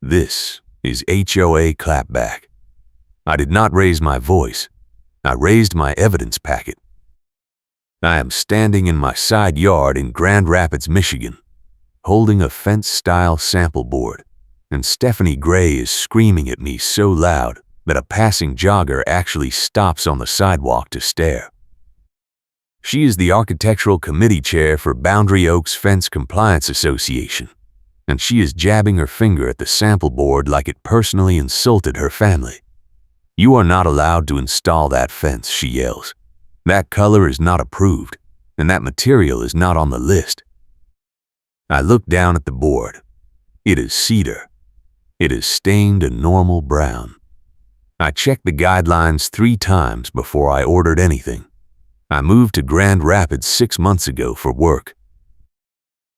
This is HOA clapback. I did not raise my voice. I raised my evidence packet. I am standing in my side yard in Grand Rapids, Michigan, holding a fence-style sample board, and Stephanie Gray is screaming at me so loud that a passing jogger actually stops on the sidewalk to stare. She is the Architectural Committee Chair for Boundary Oaks Fence Compliance Association, and she is jabbing her finger at the sample board like it personally insulted her family. "You are not allowed to install that fence," she yells. "That color is not approved, and that material is not on the list." I look down at the board. It is cedar. It is stained a normal brown. I checked the guidelines 3 times before I ordered anything. I moved to Grand Rapids 6 months ago for work.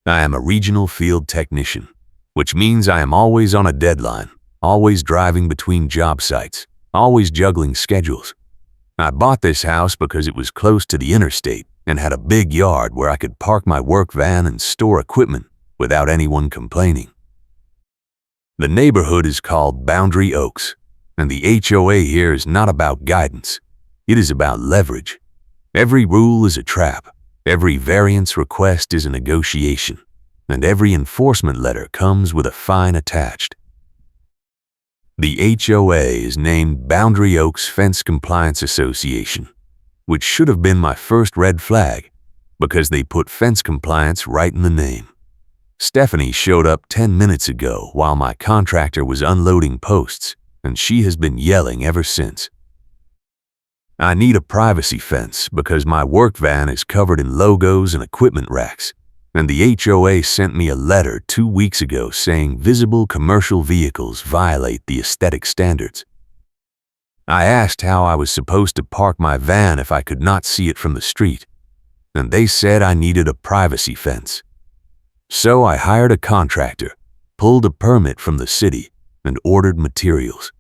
I am a regional field technician, which means I am always on a deadline, always driving between job sites, always juggling schedules. I bought this house because it was close to the interstate and had a big yard where I could park my work van and store equipment without anyone complaining. The neighborhood is called Boundary Oaks, and the HOA here is not about guidance. It is about leverage. Every rule is a trap. Every variance request is a negotiation, and every enforcement letter comes with a fine attached. The HOA is named Boundary Oaks Fence Compliance Association, which should have been my first red flag, because they put fence compliance right in the name. Stephanie showed up 10 minutes ago while my contractor was unloading posts, and she has been yelling ever since. I need a privacy fence because my work van is covered in logos and equipment racks, and the HOA sent me a letter 2 weeks ago saying visible commercial vehicles violate the aesthetic standards. I asked how I was supposed to park my van if I could not see it from the street, and they said I needed a privacy fence. So I hired a contractor, pulled a permit from the city, and ordered materials.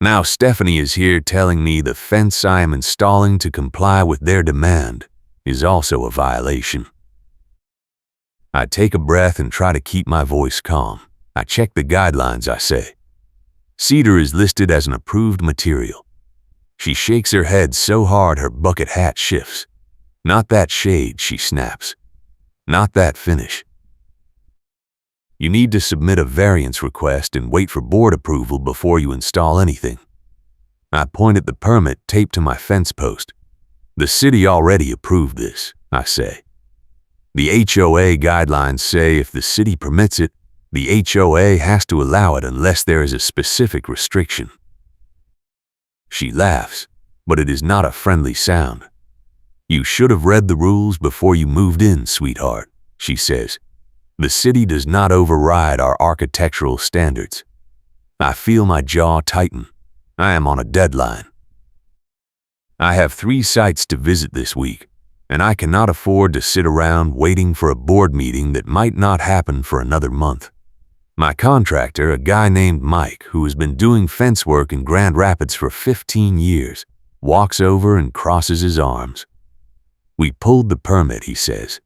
Now Stephanie is here telling me the fence I am installing to comply with their demand is also a violation. I take a breath and try to keep my voice calm. I check the guidelines, I say. Cedar is listed as an approved material. She shakes her head so hard her bucket hat shifts. "Not that shade," she snaps. "Not that finish. You need to submit a variance request and wait for board approval before you install anything." I point at the permit taped to my fence post. "The city already approved this," I say. "The HOA guidelines say if the city permits it, the HOA has to allow it unless there is a specific restriction." She laughs, but it is not a friendly sound. "You should have read the rules before you moved in, sweetheart," she says. "The city does not override our architectural standards." I feel my jaw tighten. I am on a deadline. I have 3 sites to visit this week, and I cannot afford to sit around waiting for a board meeting that might not happen for another month. My contractor, a guy named Mike, who has been doing fence work in Grand Rapids for 15 years, walks over and crosses his arms. "We pulled the permit," he says.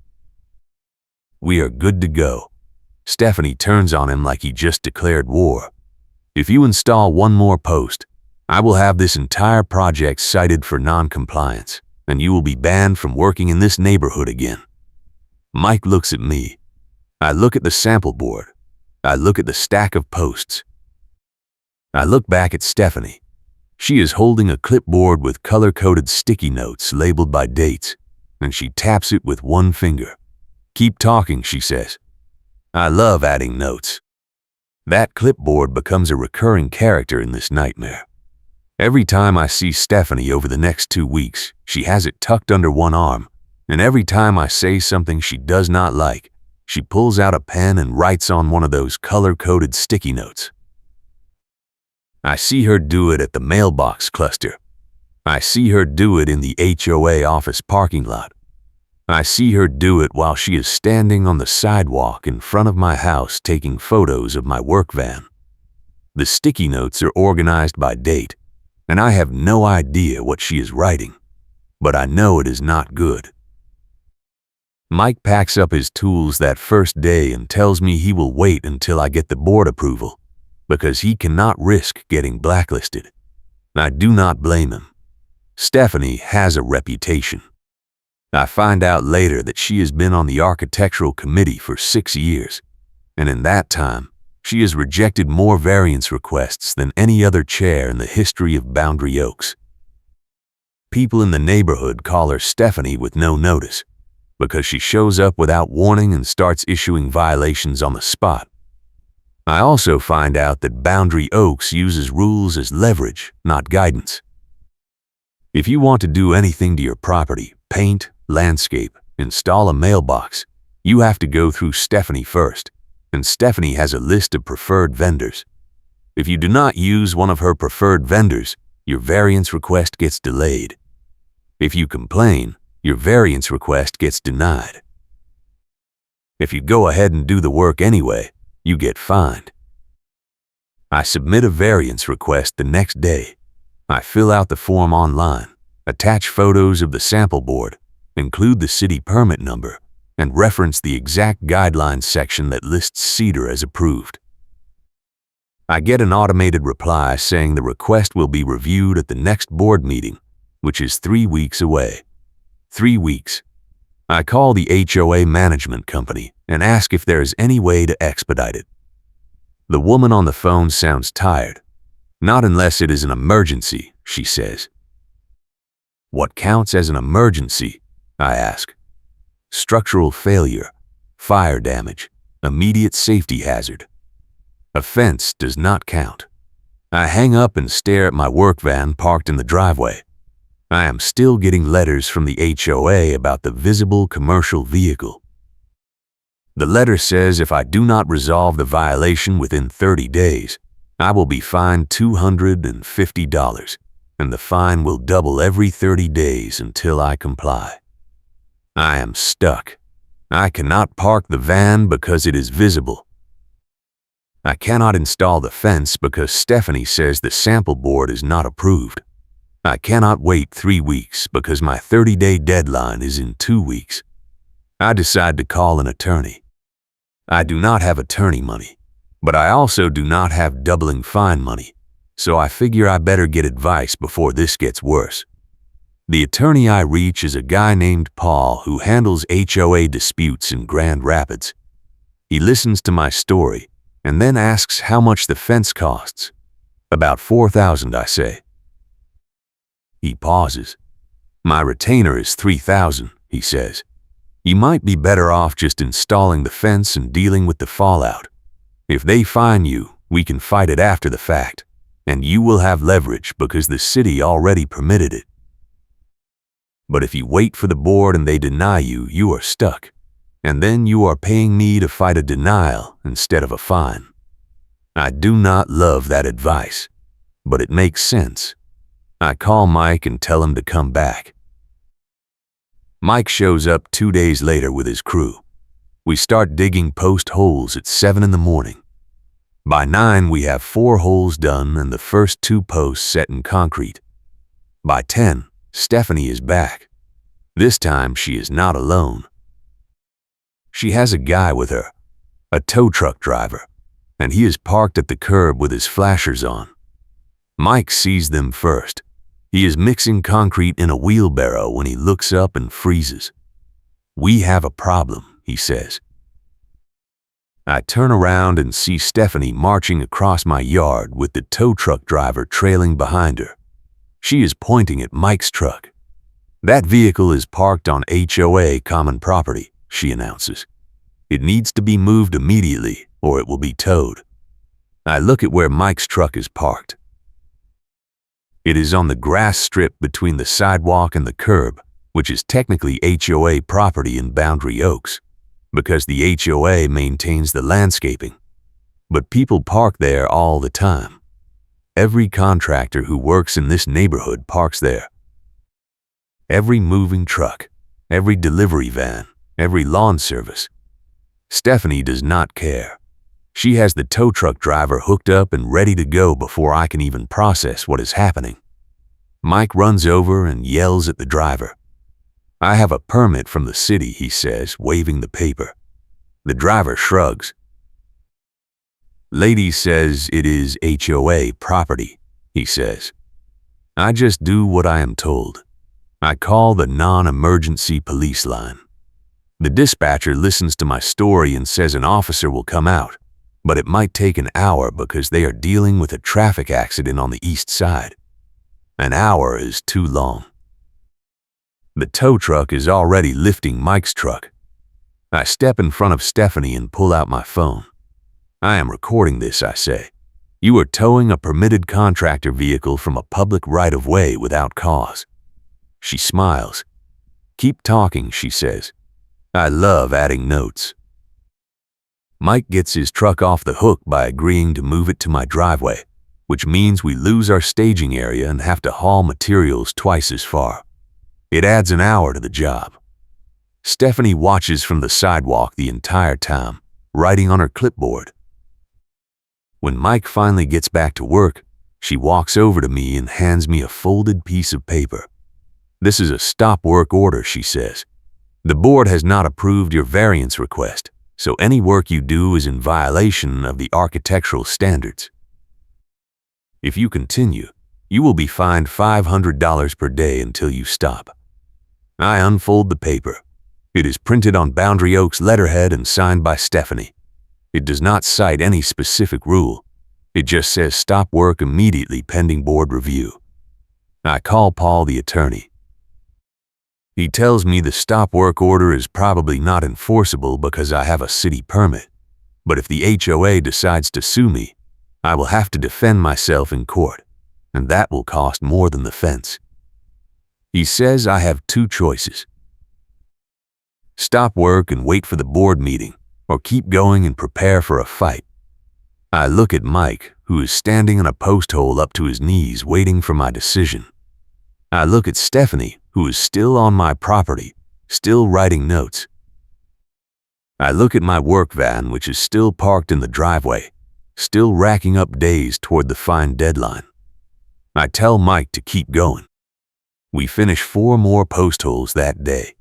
"We are good to go." Stephanie turns on him like he just declared war. "If you install 1 more post, I will have this entire project cited for non-compliance, and you will be banned from working in this neighborhood again." Mike looks at me. I look at the sample board. I look at the stack of posts. I look back at Stephanie. She is holding a clipboard with color-coded sticky notes labeled by dates, and she taps it with 1 finger. "Keep talking," she says. I love adding notes. That clipboard becomes a recurring character in this nightmare. Every time I see Stephanie over the next 2 weeks, she has it tucked under 1 arm, and every time I say something she does not like, she pulls out a pen and writes on one of those color-coded sticky notes. I see her do it at the mailbox cluster. I see her do it in the HOA office parking lot. I see her do it while she is standing on the sidewalk in front of my house taking photos of my work van. The sticky notes are organized by date, and I have no idea what she is writing, but I know it is not good. Mike packs up his tools that first day and tells me he will wait until I get the board approval. because he cannot risk getting blacklisted. I do not blame him. Stephanie has a reputation. I find out later that she has been on the architectural committee for 6 years, and in that time, she has rejected more variance requests than any other chair in the history of Boundary Oaks. People in the neighborhood call her Stephanie with no notice, because she shows up without warning and starts issuing violations on the spot. I also find out that Boundary Oaks uses rules as leverage, not guidance. If you want to do anything to your property, paint, landscape, install a mailbox, you have to go through Stephanie first, and Stephanie has a list of preferred vendors. If you do not use one of her preferred vendors, your variance request gets delayed. If you complain, your variance request gets denied. If you go ahead and do the work anyway, you get fined. I submit a variance request the next day. I fill out the form online, attach photos of the sample board, include the city permit number, and reference the exact guidelines section that lists Cedar as approved. I get an automated reply saying the request will be reviewed at the next board meeting, which is 3 weeks away. 3 weeks. I call the HOA management company and ask if there is any way to expedite it. The woman on the phone sounds tired. Not unless it is an emergency, she says. What counts as an emergency? I ask. Structural failure, fire damage, immediate safety hazard. Offense does not count. I hang up and stare at my work van parked in the driveway. I am still getting letters from the HOA about the visible commercial vehicle. The letter says if I do not resolve the violation within 30 days, I will be fined $250, and the fine will double every 30 days until I comply. I am stuck. I cannot park the van because it is visible. I cannot install the fence because Stephanie says the sample board is not approved. I cannot wait 3 weeks because my 30-day deadline is in 2 weeks. I decide to call an attorney. I do not have attorney money, but I also do not have doubling fine money, so I figure I better get advice before this gets worse. The attorney I reach is a guy named Paul who handles HOA disputes in Grand Rapids. He listens to my story and then asks how much the fence costs. About $4,000, I say. He pauses. My retainer is $3,000, he says. You might be better off just installing the fence and dealing with the fallout. If they fine you, we can fight it after the fact, and you will have leverage because the city already permitted it. But if you wait for the board and they deny you, you are stuck, and then you are paying me to fight a denial instead of a fine. I do not love that advice, but it makes sense. I call Mike and tell him to come back. Mike shows up 2 days later with his crew. We start digging post holes at 7 in the morning. By 9, we have 4 holes done and the first 2 posts set in concrete. By 10, Stephanie is back. This time she is not alone. She has a guy with her, a tow truck driver, and he is parked at the curb with his flashers on. Mike sees them first. He is mixing concrete in a wheelbarrow when he looks up and freezes. "We have a problem," he says. I turn around and see Stephanie marching across my yard with the tow truck driver trailing behind her. She is pointing at Mike's truck. "That vehicle is parked on HOA common property," she announces. "It needs to be moved immediately or it will be towed." I look at where Mike's truck is parked. It is on the grass strip between the sidewalk and the curb, which is technically HOA property in Boundary Oaks, because the HOA maintains the landscaping. But people park there all the time. Every contractor who works in this neighborhood parks there. Every moving truck, every delivery van, every lawn service. Stephanie does not care. She has the tow truck driver hooked up and ready to go before I can even process what is happening. Mike runs over and yells at the driver. "I have a permit from the city," he says, waving the paper. The driver shrugs. Lady says it is HOA property, he says. I just do what I am told. I call the non-emergency police line. The dispatcher listens to my story and says an officer will come out, but it might take an hour because they are dealing with a traffic accident on the east side. An hour is too long. The tow truck is already lifting Mike's truck. I step in front of Stephanie and pull out my phone. I am recording this, I say. You are towing a permitted contractor vehicle from a public right-of-way without cause. She smiles. Keep talking, she says. I love adding notes. Mike gets his truck off the hook by agreeing to move it to my driveway, which means we lose our staging area and have to haul materials twice as far. It adds an hour to the job. Stephanie watches from the sidewalk the entire time, writing on her clipboard. When Mike finally gets back to work, she walks over to me and hands me a folded piece of paper. This is a stop work order, she says. The board has not approved your variance request, so any work you do is in violation of the architectural standards. If you continue, you will be fined $500 per day until you stop. I unfold the paper. It is printed on Boundary Oak's letterhead and signed by Stephanie. It does not cite any specific rule. It just says stop work immediately pending board review. I call Paul, the attorney. He tells me the stop work order is probably not enforceable because I have a city permit, but if the HOA decides to sue me, I will have to defend myself in court, and that will cost more than the fence. He says I have two choices. Stop work and wait for the board meeting, or keep going and prepare for a fight. I look at Mike, who is standing in a post hole up to his knees waiting for my decision. I look at Stephanie, who is still on my property, still writing notes. I look at my work van, which is still parked in the driveway, still racking up days toward the fine deadline. I tell Mike to keep going. We finish 4 more post holes that day.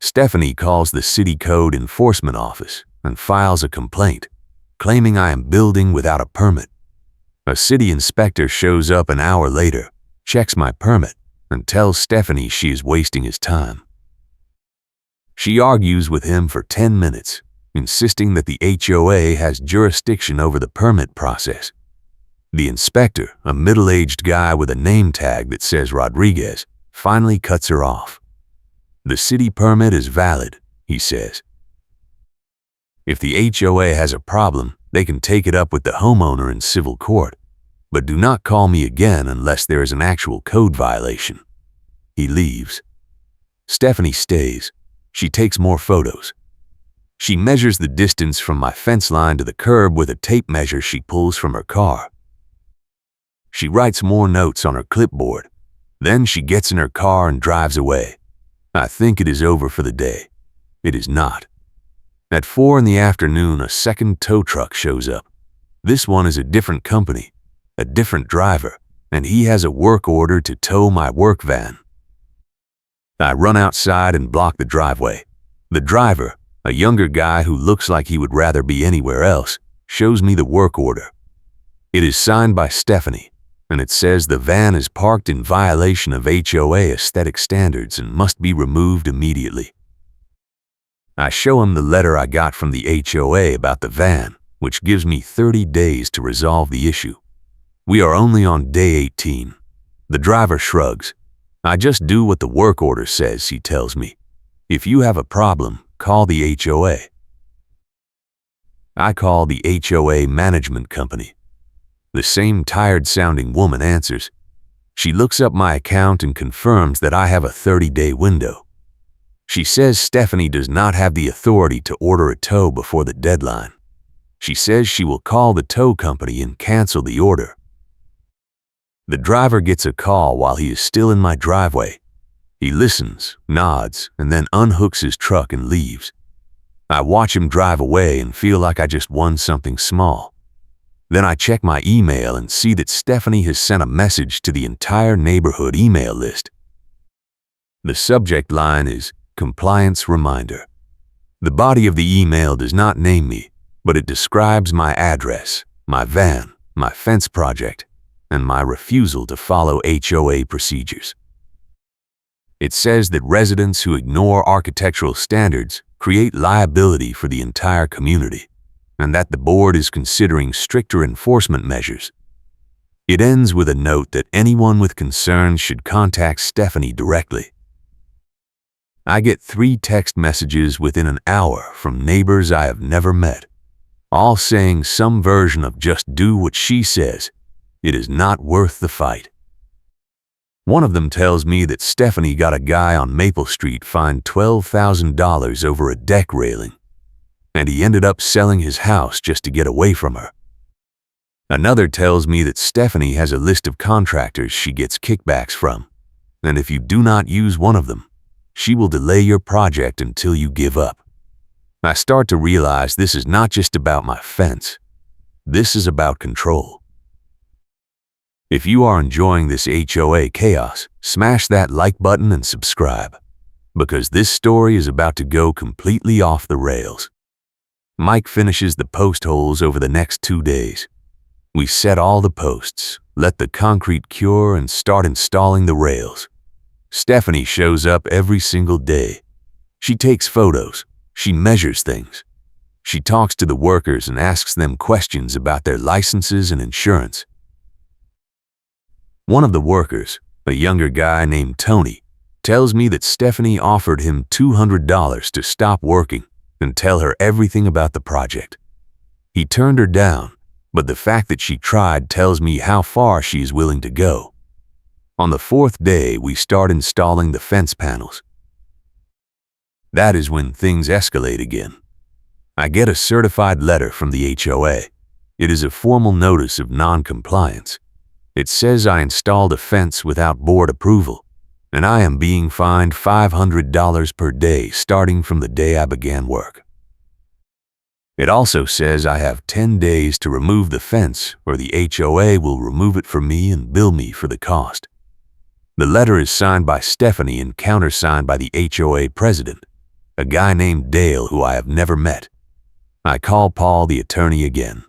Stephanie calls the city code enforcement office and files a complaint, claiming I am building without a permit. A city inspector shows up an hour later, checks my permit, and tells Stephanie she is wasting his time. She argues with him for 10 minutes, insisting that the HOA has jurisdiction over the permit process. The inspector, a middle-aged guy with a name tag that says Rodriguez, finally cuts her off. The city permit is valid, he says. If the HOA has a problem, they can take it up with the homeowner in civil court, but do not call me again unless there is an actual code violation. He leaves. Stephanie stays. She takes more photos. She measures the distance from my fence line to the curb with a tape measure she pulls from her car. She writes more notes on her clipboard. Then she gets in her car and drives away. I think it is over for the day. It is not. At 4 in the afternoon, a second tow truck shows up. This one is a different company, a different driver, and he has a work order to tow my work van. I run outside and block the driveway. The driver, a younger guy who looks like he would rather be anywhere else, shows me the work order. It is signed by Stephanie, and it says the van is parked in violation of HOA aesthetic standards and must be removed immediately. I show him the letter I got from the HOA about the van, which gives me 30 days to resolve the issue. We are only on day 18. The driver shrugs. I just do what the work order says, he tells me. If you have a problem, call the HOA. I call the HOA management company. The same tired-sounding woman answers. She looks up my account and confirms that I have a 30-day window. She says Stephanie does not have the authority to order a tow before the deadline. She says she will call the tow company and cancel the order. The driver gets a call while he is still in my driveway. He listens, nods, and then unhooks his truck and leaves. I watch him drive away and feel like I just won something small. Then I check my email and see that Stephanie has sent a message to the entire neighborhood email list. The subject line is Compliance Reminder. The body of the email does not name me, but it describes my address, my van, my fence project, and my refusal to follow HOA procedures. It says that residents who ignore architectural standards create liability for the entire community, and that the board is considering stricter enforcement measures. It ends with a note that anyone with concerns should contact Stephanie directly. I get 3 text messages within an hour from neighbors I have never met, all saying some version of just do what she says. It is not worth the fight. One of them tells me that Stephanie got a guy on Maple Street fined $12,000 over a deck railing, and he ended up selling his house just to get away from her. Another tells me that Stephanie has a list of contractors she gets kickbacks from, and if you do not use one of them, she will delay your project until you give up. I start to realize this is not just about my fence. This is about control. If you are enjoying this HOA chaos, smash that like button and subscribe, because this story is about to go completely off the rails. Mike finishes the post holes over the next 2 days. We set all the posts, let the concrete cure, and start installing the rails. Stephanie shows up every single day. She takes photos. She measures things. She talks to the workers and asks them questions about their licenses and insurance. One of the workers, a younger guy named Tony, tells me that Stephanie offered him $200 to stop working and tell her everything about the project. He turned her down, but the fact that she tried tells me how far she is willing to go. On the 4th day, we start installing the fence panels. That is when things escalate again. I get a certified letter from the HOA. It is a formal notice of non-compliance. It says I installed a fence without board approval, and I am being fined $500 per day starting from the day I began work. It also says I have 10 days to remove the fence, or the HOA will remove it for me and bill me for the cost. The letter is signed by Stephanie and countersigned by the HOA president, a guy named Dale who I have never met. I call Paul, the attorney, again.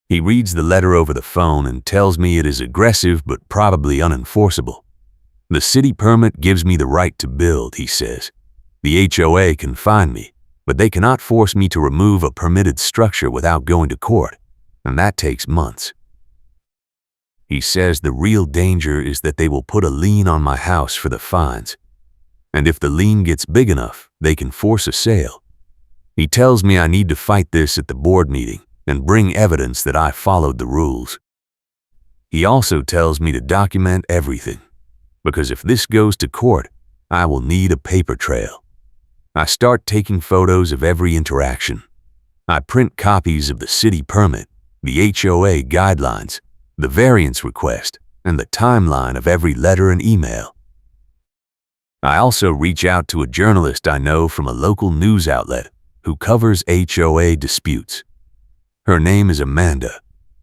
He reads the letter over the phone and tells me it is aggressive but probably unenforceable. The city permit gives me the right to build, he says. The HOA can fine me, but they cannot force me to remove a permitted structure without going to court, and that takes months. He says the real danger is that they will put a lien on my house for the fines, and if the lien gets big enough, they can force a sale. He tells me I need to fight this at the board meeting and bring evidence that I followed the rules. He also tells me to document everything, because if this goes to court, I will need a paper trail. I start taking photos of every interaction. I print copies of the city permit, the HOA guidelines, the variance request, and the timeline of every letter and email. I also reach out to a journalist I know from a local news outlet who covers HOA disputes. Her name is Amanda,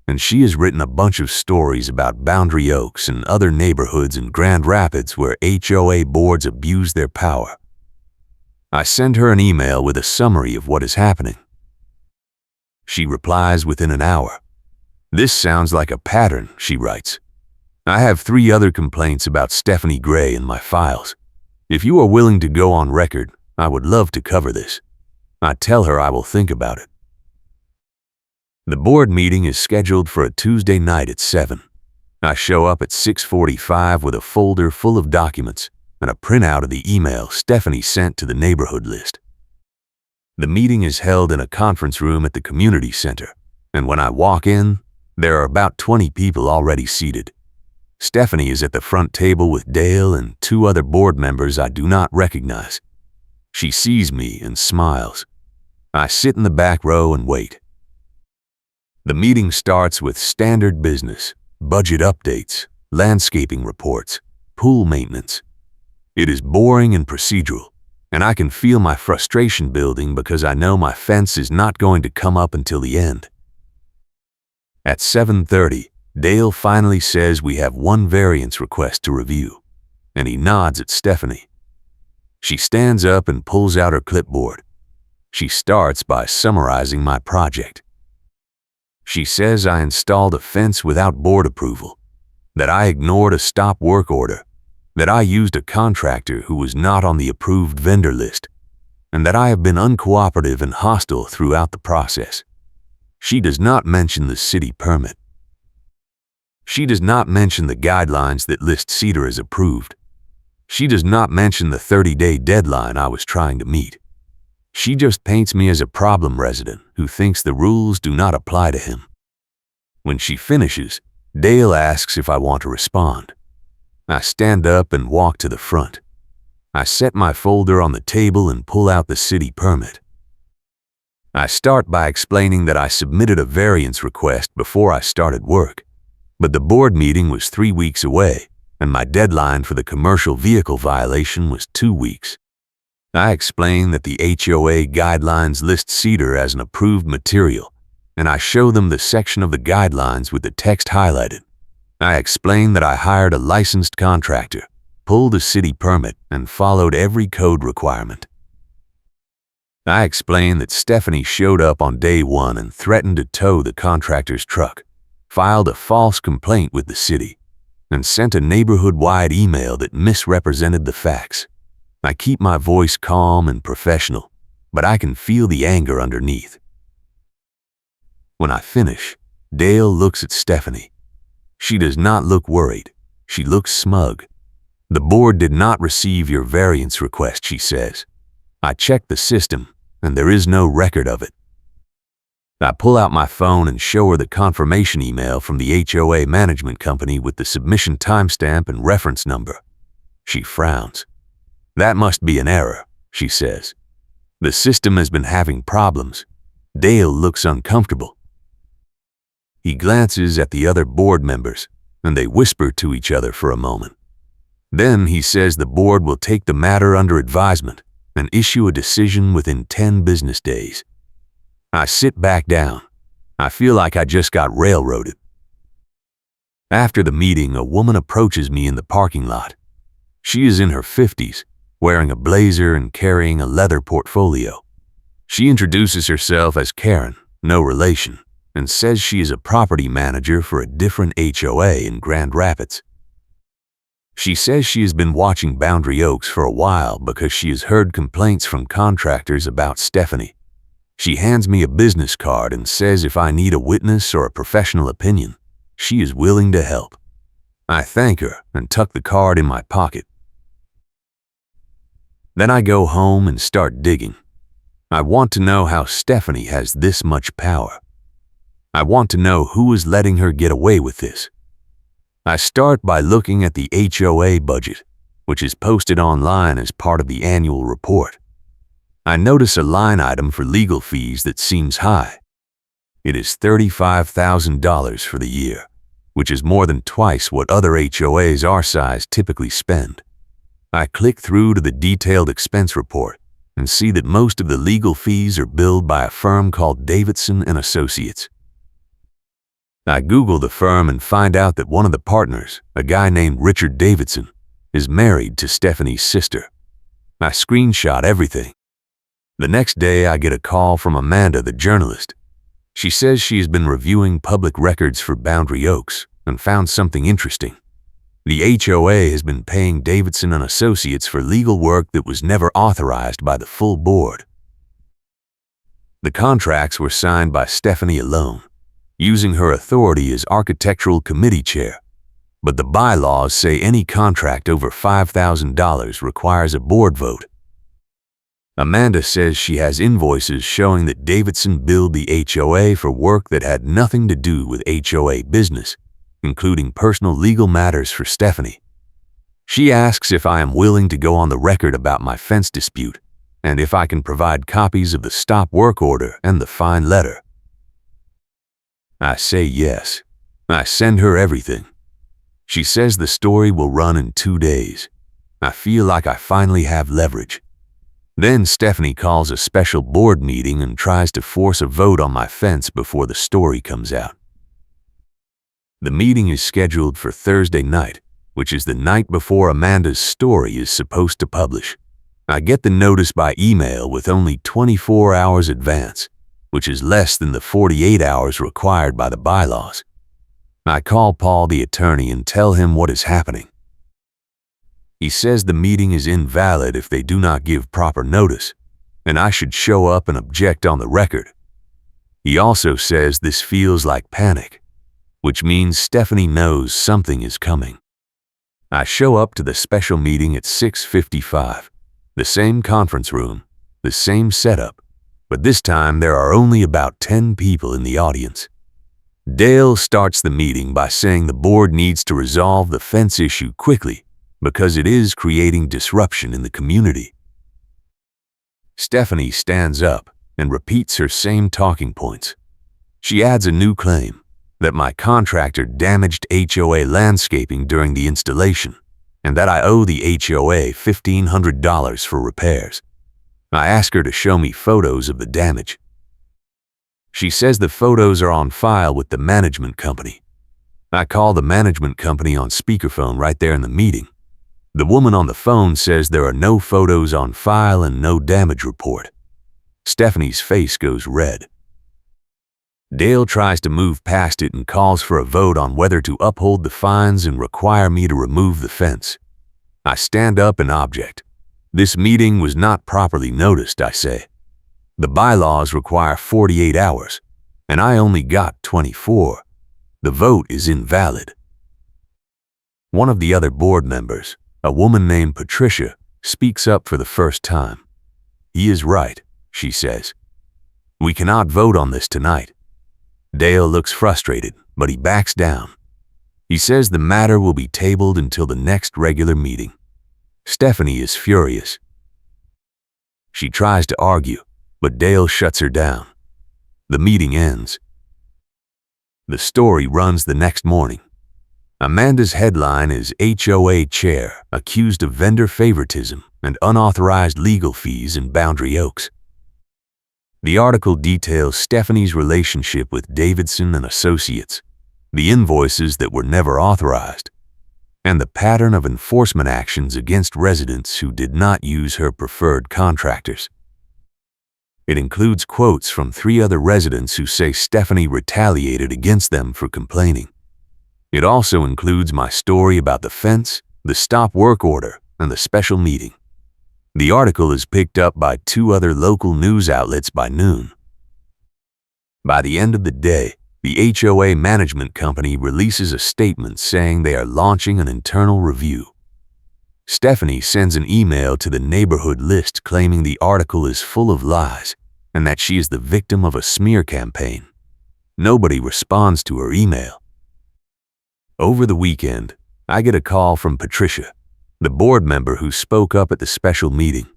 and she has written a bunch of stories about Boundary Oaks and other neighborhoods in Grand Rapids where HOA boards abuse their power. I send her an email with a summary of what is happening. She replies within an hour. This sounds like a pattern, she writes. I have 3 other complaints about Stephanie Gray in my files. If you are willing to go on record, I would love to cover this. I tell her I will think about it. The board meeting is scheduled for a Tuesday night at 7. I show up at 6:45 with a folder full of documents and a printout of the email Stephanie sent to the neighborhood list. The meeting is held in a conference room at the community center, and when I walk in, there are about 20 people already seated. Stephanie is at the front table with Dale and 2 other board members I do not recognize. She sees me and smiles. I sit in the back row and wait. The meeting starts with standard business, budget updates, landscaping reports, pool maintenance. It is boring and procedural, and I can feel my frustration building because I know my fence is not going to come up until the end. At 7:30, Dale finally says we have 1 variance request to review, and he nods at Stephanie. She stands up and pulls out her clipboard. She starts by summarizing my project. She says I installed a fence without board approval, that I ignored a stop work order, that I used a contractor who was not on the approved vendor list, and that I have been uncooperative and hostile throughout the process. She does not mention the city permit. She does not mention the guidelines that list Cedar as approved. She does not mention the 30-day deadline I was trying to meet. She just paints me as a problem resident who thinks the rules do not apply to him. When she finishes, Dale asks if I want to respond. I stand up and walk to the front. I set my folder on the table and pull out the city permit. I start by explaining that I submitted a variance request before I started work, but the board meeting was 3 weeks away, and my deadline for the commercial vehicle violation was 2 weeks. I explain that the HOA guidelines list Cedar as an approved material, and I show them the section of the guidelines with the text highlighted. I explain that I hired a licensed contractor, pulled a city permit, and followed every code requirement. I explain that Stephanie showed up on day 1 and threatened to tow the contractor's truck, filed a false complaint with the city, and sent a neighborhood-wide email that misrepresented the facts. I keep my voice calm and professional, but I can feel the anger underneath. When I finish, Dale looks at Stephanie. She does not look worried. She looks smug. The board did not receive your variance request, she says. I checked the system, and there is no record of it. I pull out my phone and show her the confirmation email from the HOA management company with the submission timestamp and reference number. She frowns. That must be an error, she says. The system has been having problems. Dale looks uncomfortable. He glances at the other board members, and they whisper to each other for a moment. Then he says the board will take the matter under advisement and issue a decision within 10 business days. I sit back down. I feel like I just got railroaded. After the meeting, a woman approaches me in the parking lot. She is in her 50s, wearing a blazer and carrying a leather portfolio. She introduces herself as Karen, no relation, and says she is a property manager for a different HOA in Grand Rapids. She says she has been watching Boundary Oaks for a while because she has heard complaints from contractors about Stephanie. She hands me a business card and says if I need a witness or a professional opinion, she is willing to help. I thank her and tuck the card in my pocket. Then I go home and start digging. I want to know how Stephanie has this much power. I want to know who is letting her get away with this. I start by looking at the HOA budget, which is posted online as part of the annual report. I notice a line item for legal fees that seems high. It is $35,000 for the year, which is more than twice what other HOAs our size typically spend. I click through to the detailed expense report and see that most of the legal fees are billed by a firm called Davidson & Associates. I Google the firm and find out that one of the partners, a guy named Richard Davidson, is married to Stephanie's sister. I screenshot everything. The next day, I get a call from Amanda, the journalist. She says she has been reviewing public records for Boundary Oaks and found something interesting. The HOA has been paying Davidson & Associates for legal work that was never authorized by the full board. The contracts were signed by Stephanie alone, using her authority as architectural committee chair, but the bylaws say any contract over $5,000 requires a board vote. Amanda says she has invoices showing that Davidson billed the HOA for work that had nothing to do with HOA business, including personal legal matters for Stephanie. She asks if I am willing to go on the record about my fence dispute and if I can provide copies of the stop work order and the fine letter. I say yes. I send her everything. She says the story will run in 2 days. I feel like I finally have leverage. Then Stephanie calls a special board meeting and tries to force a vote on my fence before the story comes out. The meeting is scheduled for Thursday night, which is the night before Amanda's story is supposed to publish. I get the notice by email with only 24 hours advance. which is less than the 48 hours required by the bylaws. I call Paul, the attorney, and tell him what is happening. He says the meeting is invalid if they do not give proper notice, and I should show up and object on the record. He also says this feels like panic, which means Stephanie knows something is coming. I show up to the special meeting at 6:55, the same conference room, the same setup, but this time there are only about 10 people in the audience. Dale starts the meeting by saying the board needs to resolve the fence issue quickly because it is creating disruption in the community. Stephanie stands up and repeats her same talking points. She adds a new claim, that my contractor damaged HOA landscaping during the installation, and that I owe the HOA $1,500 for repairs. I ask her to show me photos of the damage. She says the photos are on file with the management company. I call the management company on speakerphone right there in the meeting. The woman on the phone says there are no photos on file and no damage report. Stephanie's face goes red. Dale tries to move past it and calls for a vote on whether to uphold the fines and require me to remove the fence. I stand up and object. This meeting was not properly noticed, I say. The bylaws require 48 hours, and I only got 24. The vote is invalid. One of the other board members, a woman named Patricia, speaks up for the first time. He is right, she says. We cannot vote on this tonight. Dale looks frustrated, but he backs down. He says the matter will be tabled until the next regular meeting. Stephanie is furious. She tries to argue, but Dale shuts her down. The meeting ends. The story runs the next morning. Amanda's headline is HOA Chair Accused of Vendor Favoritism and Unauthorized Legal Fees in Boundary Oaks. The article details Stephanie's relationship with Davidson and Associates, the invoices that were never authorized, and the pattern of enforcement actions against residents who did not use her preferred contractors. It includes quotes from 3 other residents who say Stephanie retaliated against them for complaining. It also includes my story about the fence, the stop work order, and the special meeting. The article is picked up by 2 other local news outlets by noon. By the end of the day, the HOA management company releases a statement saying they are launching an internal review. Stephanie sends an email to the neighborhood list claiming the article is full of lies and that she is the victim of a smear campaign. Nobody responds to her email. Over the weekend, I get a call from Patricia, the board member who spoke up at the special meeting.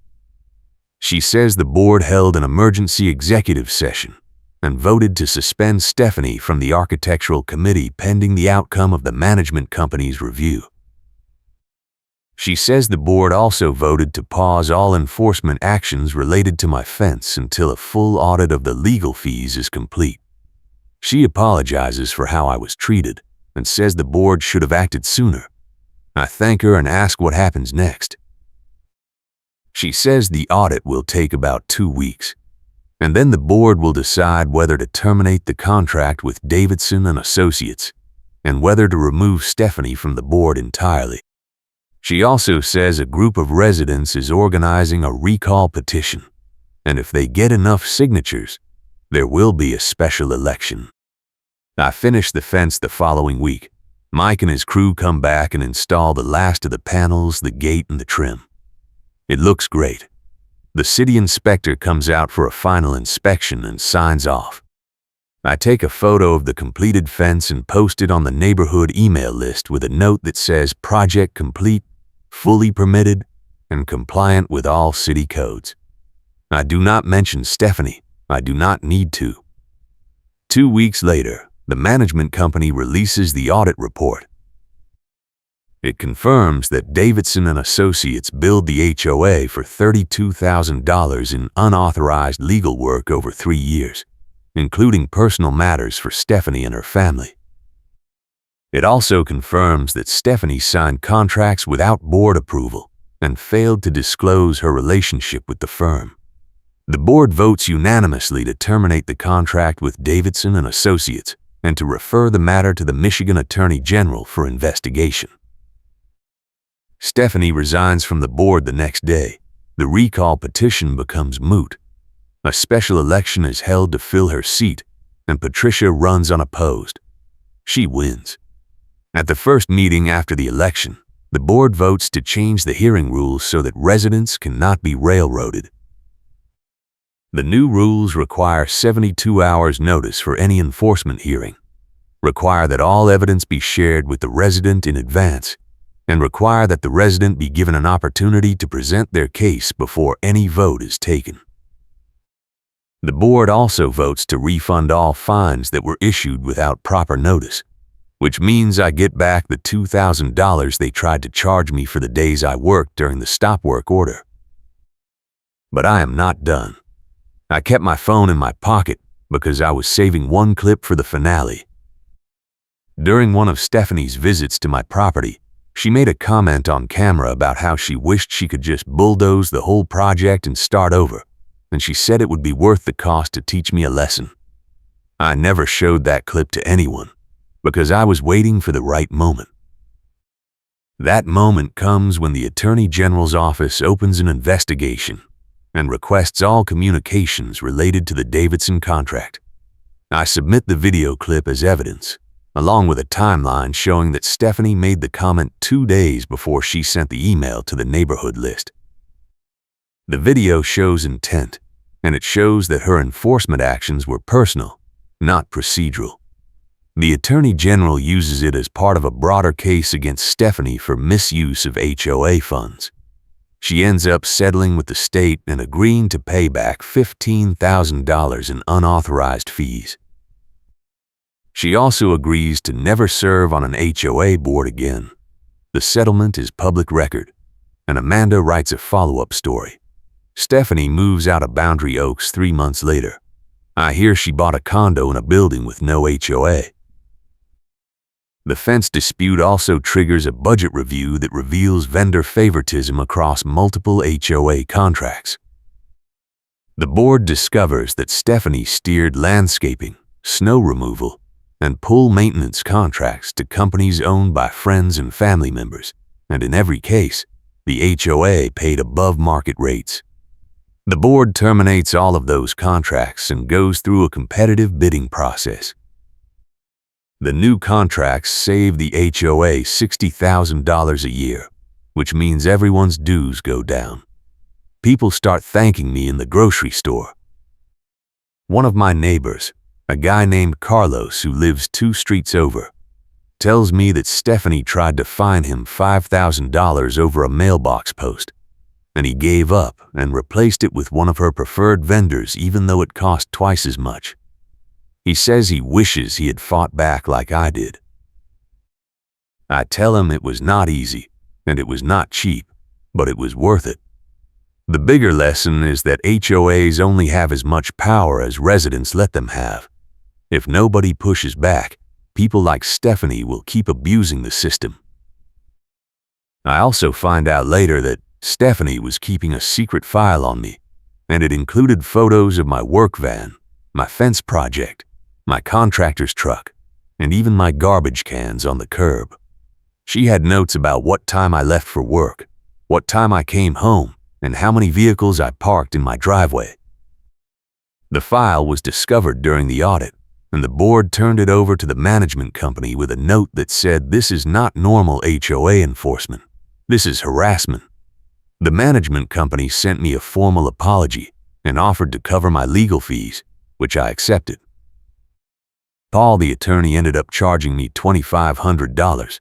She says the board held an emergency executive session and voted to suspend Stephanie from the architectural committee pending the outcome of the management company's review. She says the board also voted to pause all enforcement actions related to my fence until a full audit of the legal fees is complete. She apologizes for how I was treated and says the board should have acted sooner. I thank her and ask what happens next. She says the audit will take about 2 weeks, and then the board will decide whether to terminate the contract with Davidson and Associates and whether to remove Stephanie from the board entirely. She also says a group of residents is organizing a recall petition, and if they get enough signatures, there will be a special election. I finish the fence the following week. Mike and his crew come back and install the last of the panels, the gate, and the trim. It looks great. The city inspector comes out for a final inspection and signs off. I take a photo of the completed fence and post it on the neighborhood email list with a note that says project complete, fully permitted, and compliant with all city codes. I do not mention Stephanie. I do not need to. 2 weeks later, the management company releases the audit report. It confirms that Davidson and Associates billed the HOA for $32,000 in unauthorized legal work over 3 years, including personal matters for Stephanie and her family. It also confirms that Stephanie signed contracts without board approval and failed to disclose her relationship with the firm. The board votes unanimously to terminate the contract with Davidson and Associates and to refer the matter to the Michigan Attorney General for investigation. Stephanie resigns from the board the next day. The recall petition becomes moot. A special election is held to fill her seat, and Patricia runs unopposed. She wins. At the first meeting after the election, the board votes to change the hearing rules so that residents cannot be railroaded. The new rules require 72 hours notice for any enforcement hearing, require that all evidence be shared with the resident in advance, and require that the resident be given an opportunity to present their case before any vote is taken. The board also votes to refund all fines that were issued without proper notice, which means I get back the $2,000 they tried to charge me for the days I worked during the stop work order. But I am not done. I kept my phone in my pocket because I was saving one clip for the finale. During one of Stephanie's visits to my property, she made a comment on camera about how she wished she could just bulldoze the whole project and start over, and she said it would be worth the cost to teach me a lesson. I never showed that clip to anyone because I was waiting for the right moment. That moment comes when the Attorney General's office opens an investigation and requests all communications related to the Davidson contract. I submit the video clip as evidence, along with a timeline showing that Stephanie made the comment 2 days before she sent the email to the neighborhood list. The video shows intent, and it shows that her enforcement actions were personal, not procedural. The Attorney General uses it as part of a broader case against Stephanie for misuse of HOA funds. She ends up settling with the state and agreeing to pay back $15,000 in unauthorized fees. She also agrees to never serve on an HOA board again. The settlement is public record, and Amanda writes a follow-up story. Stephanie moves out of Boundary Oaks 3 months later. I hear she bought a condo in a building with no HOA. The fence dispute also triggers a budget review that reveals vendor favoritism across multiple HOA contracts. The board discovers that Stephanie steered landscaping, snow removal, and pool maintenance contracts to companies owned by friends and family members, and in every case, the HOA paid above market rates. The board terminates all of those contracts and goes through a competitive bidding process. The new contracts save the HOA $60,000 a year, which means everyone's dues go down. People start thanking me in the grocery store. One of my neighbors, a guy named Carlos who lives 2 streets over, tells me that Stephanie tried to fine him $5,000 over a mailbox post, and he gave up and replaced it with one of her preferred vendors even though it cost twice as much. He says he wishes he had fought back like I did. I tell him it was not easy, and it was not cheap, but it was worth it. The bigger lesson is that HOAs only have as much power as residents let them have. If nobody pushes back, people like Stephanie will keep abusing the system. I also find out later that Stephanie was keeping a secret file on me, and it included photos of my work van, my fence project, my contractor's truck, and even my garbage cans on the curb. She had notes about what time I left for work, what time I came home, and how many vehicles I parked in my driveway. The file was discovered during the audit, and the board turned it over to the management company with a note that said this is not normal HOA enforcement. This is harassment. The management company sent me a formal apology and offered to cover my legal fees, which I accepted. Paul, the attorney, ended up charging me $2,500,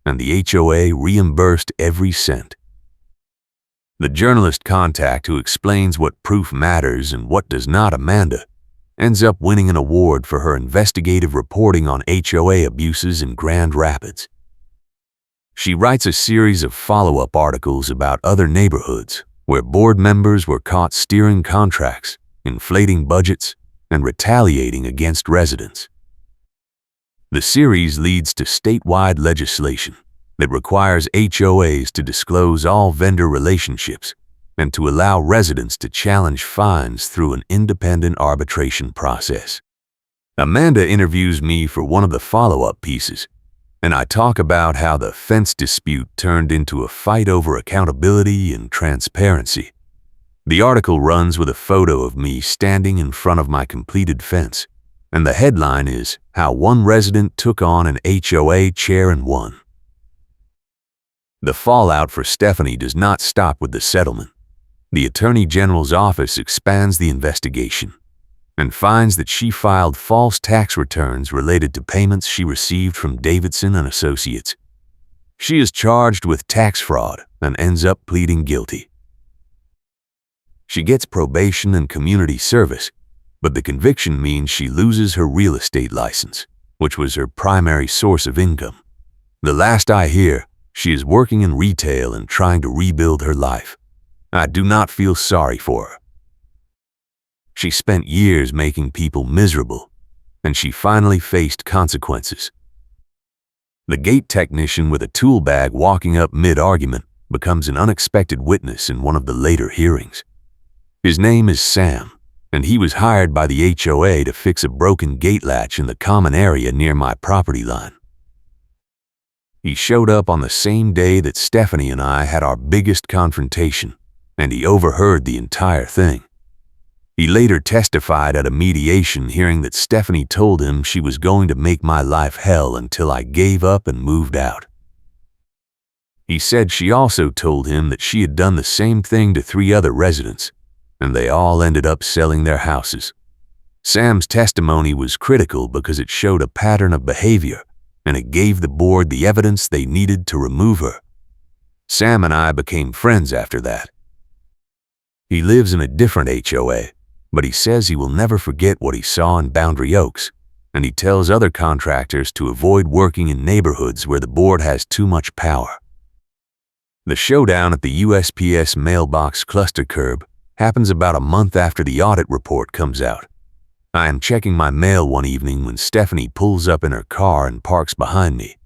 and the HOA reimbursed every cent. The journalist contact who explains what proof matters and what does not, Amanda, ends up winning an award for her investigative reporting on HOA abuses in Grand Rapids. She writes a series of follow-up articles about other neighborhoods where board members were caught steering contracts, inflating budgets, and retaliating against residents. The series leads to statewide legislation that requires HOAs to disclose all vendor relationships, and to allow residents to challenge fines through an independent arbitration process. Amanda interviews me for one of the follow-up pieces, and I talk about how the fence dispute turned into a fight over accountability and transparency. The article runs with a photo of me standing in front of my completed fence, and the headline is How One Resident Took on an HOA Chair and Won. The fallout for Stephanie does not stop with the settlement. The Attorney General's office expands the investigation and finds that she filed false tax returns related to payments she received from Davidson and Associates. She is charged with tax fraud and ends up pleading guilty. She gets probation and community service, but the conviction means she loses her real estate license, which was her primary source of income. The last I hear, she is working in retail and trying to rebuild her life. I do not feel sorry for her. She spent years making people miserable, and she finally faced consequences. The gate technician with a tool bag walking up mid-argument becomes an unexpected witness in one of the later hearings. His name is Sam, and he was hired by the HOA to fix a broken gate latch in the common area near my property line. He showed up on the same day that Stephanie and I had our biggest confrontation, and he overheard the entire thing. He later testified at a mediation hearing that Stephanie told him she was going to make my life hell until I gave up and moved out. He said she also told him that she had done the same thing to 3 other residents, and they all ended up selling their houses. Sam's testimony was critical because it showed a pattern of behavior, and it gave the board the evidence they needed to remove her. Sam and I became friends after that. He lives in a different HOA, but he says he will never forget what he saw in Boundary Oaks, and he tells other contractors to avoid working in neighborhoods where the board has too much power. The showdown at the USPS mailbox cluster curb happens about a month after the audit report comes out. I am checking my mail one evening when Stephanie pulls up in her car and parks behind me.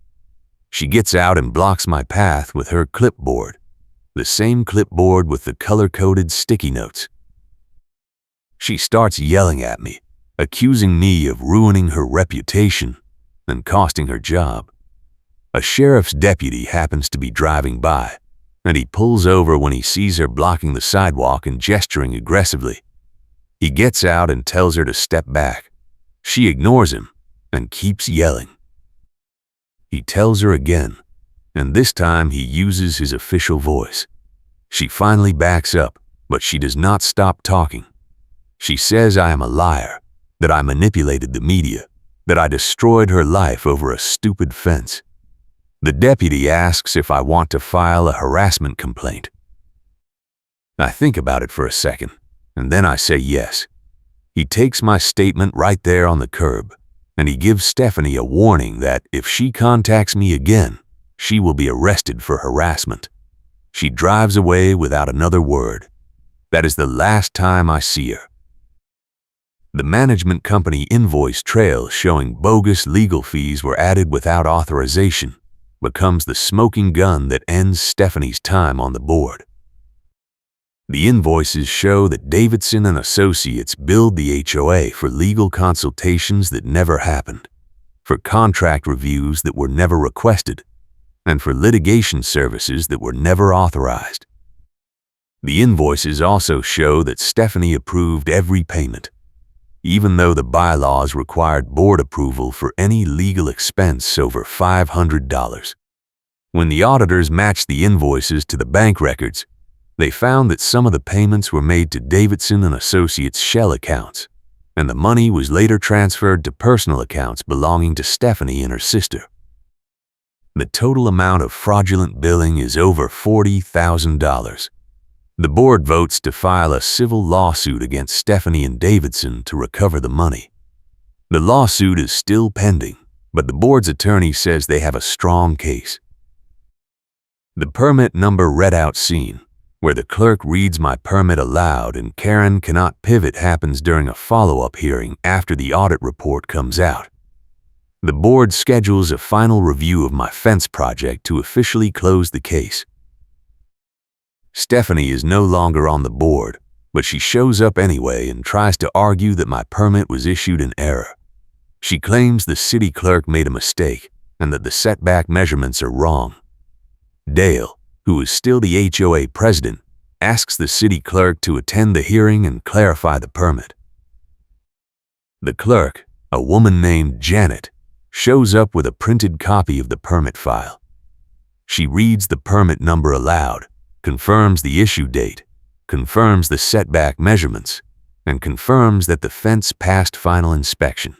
She gets out and blocks my path with her clipboard, the same clipboard with the color-coded sticky notes. She starts yelling at me, accusing me of ruining her reputation and costing her job. A sheriff's deputy happens to be driving by, and he pulls over when he sees her blocking the sidewalk and gesturing aggressively. He gets out and tells her to step back. She ignores him and keeps yelling. He tells her again, and this time he uses his official voice. She finally backs up, but she does not stop talking. She says I am a liar, that I manipulated the media, that I destroyed her life over a stupid fence. The deputy asks if I want to file a harassment complaint. I think about it for a second, and then I say yes. He takes my statement right there on the curb, and he gives Stephanie a warning that if she contacts me again, she will be arrested for harassment. She drives away without another word. That is the last time I see her. The management company invoice trail showing bogus legal fees were added without authorization becomes the smoking gun that ends Stephanie's time on the board. The invoices show that Davidson and Associates billed the HOA for legal consultations that never happened, for contract reviews that were never requested, and for litigation services that were never authorized. The invoices also show that Stephanie approved every payment, even though the bylaws required board approval for any legal expense over $500. When the auditors matched the invoices to the bank records, they found that some of the payments were made to Davidson and Associates shell accounts, and the money was later transferred to personal accounts belonging to Stephanie and her sister. The total amount of fraudulent billing is over $40,000. The board votes to file a civil lawsuit against Stephanie and Davidson to recover the money. The lawsuit is still pending, but the board's attorney says they have a strong case. The permit number readout scene, where the clerk reads my permit aloud and Karen cannot pivot, happens during a follow-up hearing after the audit report comes out. The board schedules a final review of my fence project to officially close the case. Stephanie is no longer on the board, but she shows up anyway and tries to argue that my permit was issued in error. She claims the city clerk made a mistake and that the setback measurements are wrong. Dale, who is still the HOA president, asks the city clerk to attend the hearing and clarify the permit. The clerk, a woman named Janet, shows up with a printed copy of the permit file. She reads the permit number aloud, confirms the issue date, confirms the setback measurements, and confirms that the fence passed final inspection.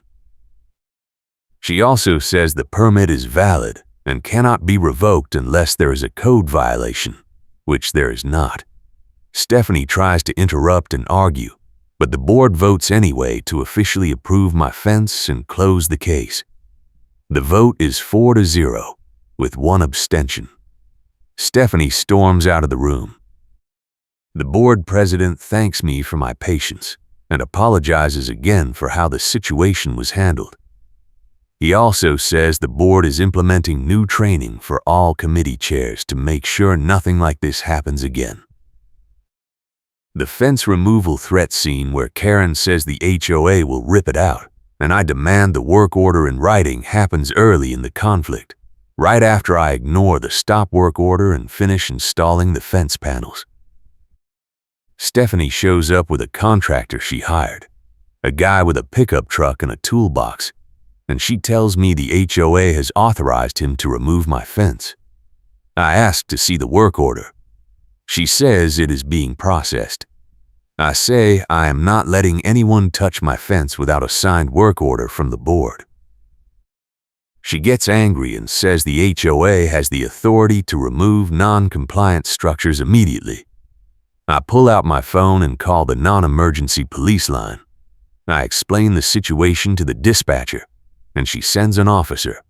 She also says the permit is valid and cannot be revoked unless there is a code violation, which there is not. Stephanie tries to interrupt and argue, but the board votes anyway to officially approve my fence and close the case. The vote is 4-0, with one abstention. Stephanie storms out of the room. The board president thanks me for my patience and apologizes again for how the situation was handled. He also says the board is implementing new training for all committee chairs to make sure nothing like this happens again. The fence removal threat scene where Karen says the HOA will rip it out, and I demand the work order in writing happens early in the conflict, right after I ignore the stop work order and finish installing the fence panels. Stephanie shows up with a contractor she hired, a guy with a pickup truck and a toolbox, and she tells me the HOA has authorized him to remove my fence. I ask to see the work order. She says it is being processed. I say I am not letting anyone touch my fence without a signed work order from the board. She gets angry and says the HOA has the authority to remove non-compliant structures immediately. I pull out my phone and call the non-emergency police line. I explain the situation to the dispatcher, and she sends an officer.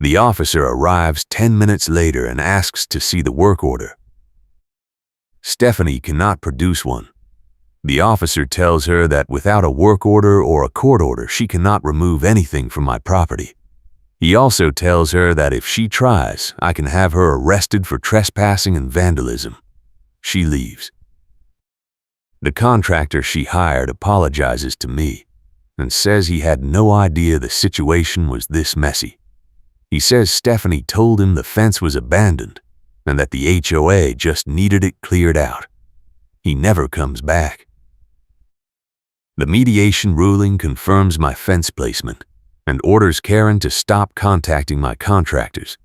The officer arrives 10 minutes later and asks to see the work order. Stephanie cannot produce one. The officer tells her that without a work order or a court order, she cannot remove anything from my property. He also tells her that if she tries, I can have her arrested for trespassing and vandalism. She leaves. The contractor she hired apologizes to me and says he had no idea the situation was this messy. He says Stephanie told him the fence was abandoned and that the HOA just needed it cleared out. He never comes back. The mediation ruling confirms my fence placement and orders Karen to stop contacting my contractors.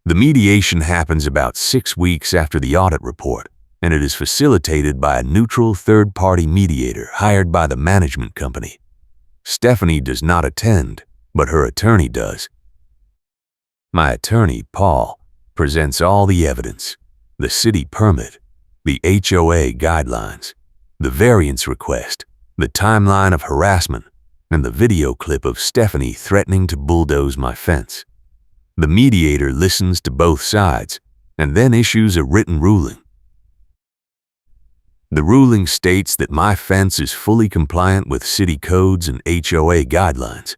The mediation happens about 6 weeks after the audit report, and it is facilitated by a neutral third-party mediator hired by the management company. Stephanie does not attend, but her attorney does. My attorney, Paul, presents all the evidence: the city permit, the HOA guidelines, the variance request, the timeline of harassment, and the video clip of Stephanie threatening to bulldoze my fence. The mediator listens to both sides and then issues a written ruling. The ruling states that my fence is fully compliant with city codes and HOA guidelines,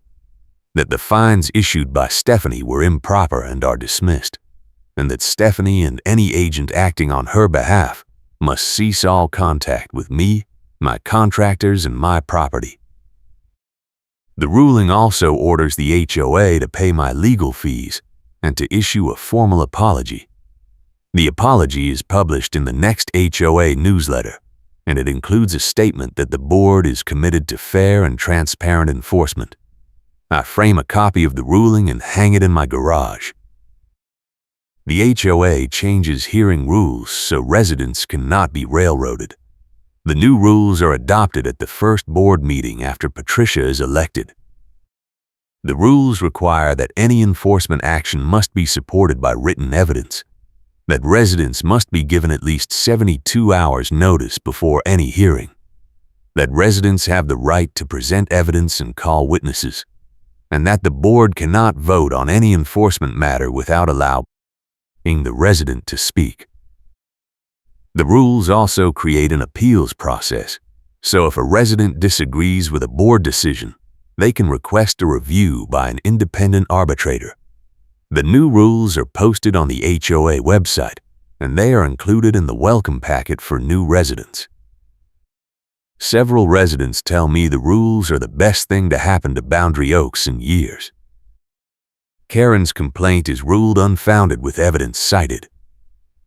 that the fines issued by Stephanie were improper and are dismissed, and that Stephanie and any agent acting on her behalf must cease all contact with me, my contractors, and my property. The ruling also orders the HOA to pay my legal fees and to issue a formal apology. The apology is published in the next HOA newsletter, and it includes a statement that the board is committed to fair and transparent enforcement. I frame a copy of the ruling and hang it in my garage. The HOA changes hearing rules so residents cannot be railroaded. The new rules are adopted at the first board meeting after Patricia is elected. The rules require that any enforcement action must be supported by written evidence, that residents must be given at least 72 hours notice before any hearing, that residents have the right to present evidence and call witnesses, and that the board cannot vote on any enforcement matter without allowing the resident to speak. The rules also create an appeals process, so if a resident disagrees with a board decision, they can request a review by an independent arbitrator. The new rules are posted on the HOA website, and they are included in the welcome packet for new residents. Several residents tell me the rules are the best thing to happen to Boundary Oaks in years. Karen's complaint is ruled unfounded with evidence cited.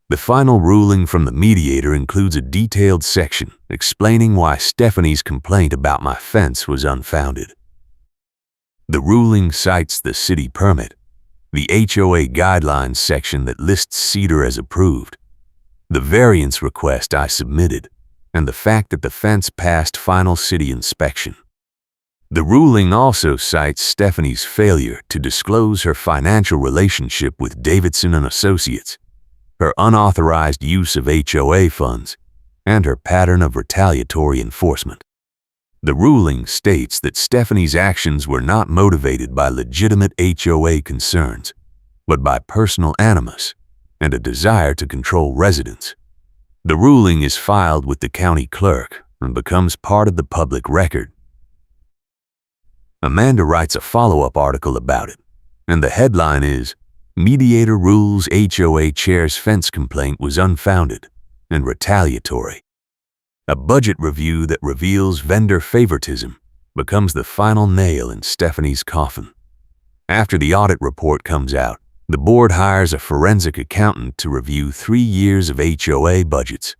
The final ruling from the mediator includes a detailed section explaining why Stephanie's complaint about my fence was unfounded. The ruling cites the city permit, the HOA guidelines section that lists Cedar as approved, the variance request I submitted, and the fact that the fence passed final city inspection. The ruling also cites Stephanie's failure to disclose her financial relationship with Davidson and Associates, her unauthorized use of HOA funds, and her pattern of retaliatory enforcement. The ruling states that Stephanie's actions were not motivated by legitimate HOA concerns, but by personal animus and a desire to control residents. The ruling is filed with the county clerk and becomes part of the public record. Amanda writes a follow-up article about it, and the headline is, "Mediator rules HOA chair's fence complaint was unfounded and retaliatory." A budget review that reveals vendor favoritism becomes the final nail in Stephanie's coffin. After the audit report comes out, the board hires a forensic accountant to review 3 years of HOA budgets.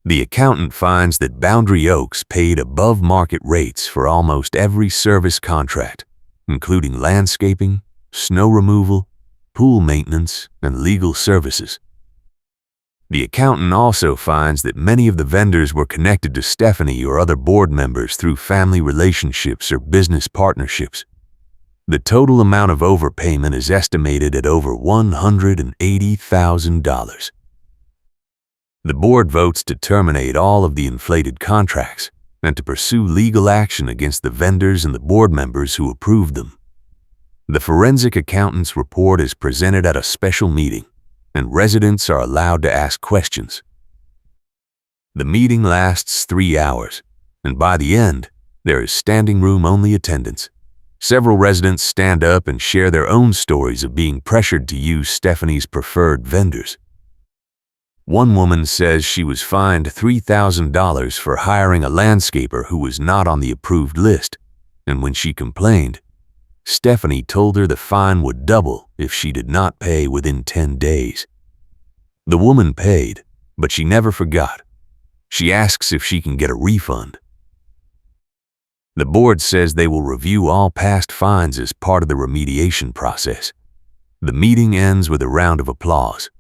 The accountant finds that Boundary Oaks paid above market rates for almost every service contract, including landscaping, snow removal, pool maintenance, and legal services. The accountant also finds that many of the vendors were connected to Stephanie or other board members through family relationships or business partnerships. The total amount of overpayment is estimated at over $180,000. The board votes to terminate all of the inflated contracts and to pursue legal action against the vendors and the board members who approved them. The forensic accountant's report is presented at a special meeting, and residents are allowed to ask questions. The meeting lasts 3 hours, and by the end, there is standing room only attendance. Several residents stand up and share their own stories of being pressured to use Stephanie's preferred vendors. One woman says she was fined $3,000 for hiring a landscaper who was not on the approved list, and when she complained, Stephanie told her the fine would double if she did not pay within 10 days. The woman paid, but she never forgot. She asks if she can get a refund. The board says they will review all past fines as part of the remediation process. The meeting ends with a round of applause.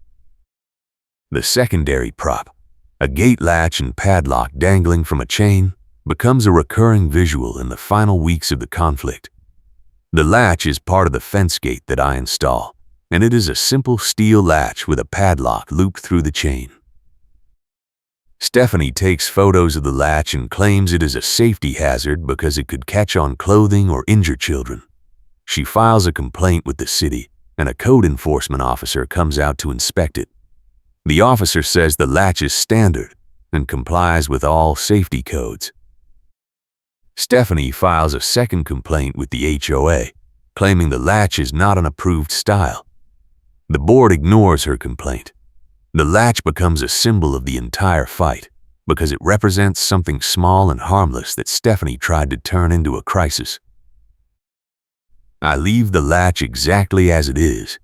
The secondary prop, a gate latch and padlock dangling from a chain, becomes a recurring visual in the final weeks of the conflict. The latch is part of the fence gate that I install, and it is a simple steel latch with a padlock looped through the chain. Stephanie takes photos of the latch and claims it is a safety hazard because it could catch on clothing or injure children. She files a complaint with the city, and a code enforcement officer comes out to inspect it. The officer says the latch is standard and complies with all safety codes. Stephanie files a second complaint with the HOA, claiming the latch is not an approved style. The board ignores her complaint. The latch becomes a symbol of the entire fight because it represents something small and harmless that Stephanie tried to turn into a crisis. I leave the latch exactly as it is,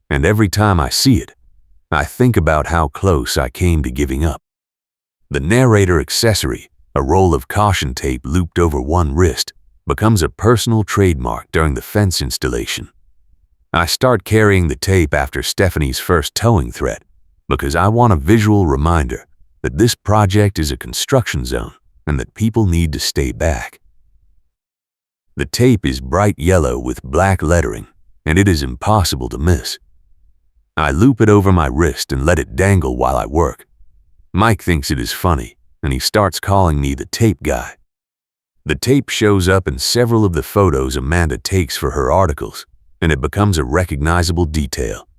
and every time I see it, I think about how close I came to giving up. The narrator accessory, a roll of caution tape looped over one wrist, becomes a personal trademark during the fence installation. I start carrying the tape after Stephanie's first towing threat because I want a visual reminder that this project is a construction zone and that people need to stay back. The tape is bright yellow with black lettering, and it is impossible to miss. I loop it over my wrist and let it dangle while I work. Mike thinks it is funny, and he starts calling me the tape guy. The tape shows up in several of the photos Amanda takes for her articles, and it becomes a recognizable detail.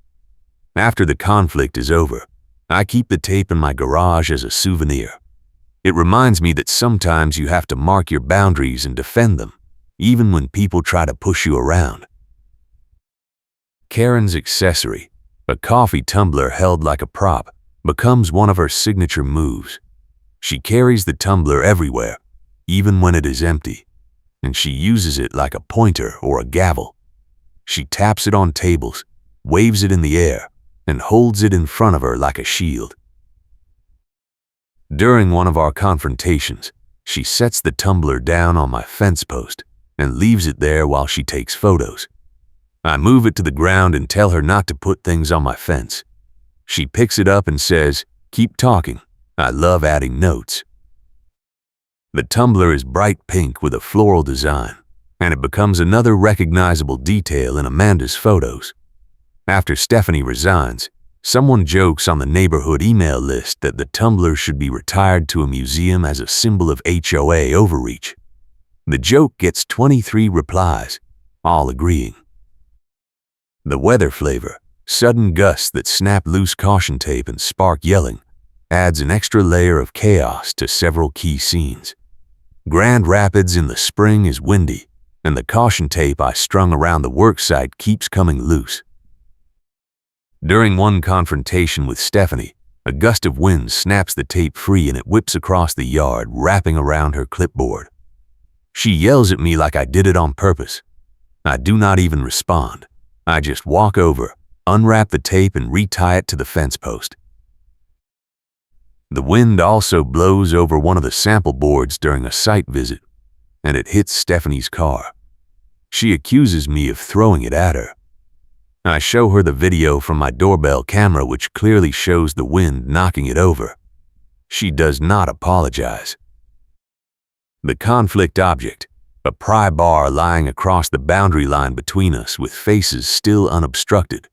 After the conflict is over, I keep the tape in my garage as a souvenir. It reminds me that sometimes you have to mark your boundaries and defend them, even when people try to push you around. Karen's accessory, A coffee tumbler held like a prop becomes one of her signature moves. She carries the tumbler everywhere, even when it is empty, and she uses it like a pointer or a gavel. She taps it on tables, waves it in the air, and holds it in front of her like a shield. During one of our confrontations, she sets the tumbler down on my fence post and leaves it there while she takes photos. I move it to the ground and tell her not to put things on my fence. She picks it up and says, "Keep talking. I love adding notes." The tumbler is bright pink with a floral design, and it becomes another recognizable detail in Amanda's photos. After Stephanie resigns, someone jokes on the neighborhood email list that the tumbler should be retired to a museum as a symbol of HOA overreach. The joke gets 23 replies, all agreeing. The weather flavor, sudden gusts that snap loose caution tape and spark yelling, adds an extra layer of chaos to several key scenes. Grand Rapids in the spring is windy, and the caution tape I strung around the worksite keeps coming loose. During one confrontation with Stephanie, a gust of wind snaps the tape free and it whips across the yard, wrapping around her clipboard. She yells at me like I did it on purpose. I do not even respond. I just walk over, unwrap the tape, and retie it to the fence post. The wind also blows over one of the sample boards during a site visit, and it hits Stephanie's car. She accuses me of throwing it at her. I show her the video from my doorbell camera, which clearly shows the wind knocking it over. She does not apologize. The conflict object, a pry bar lying across the boundary line between us with faces still unobstructed,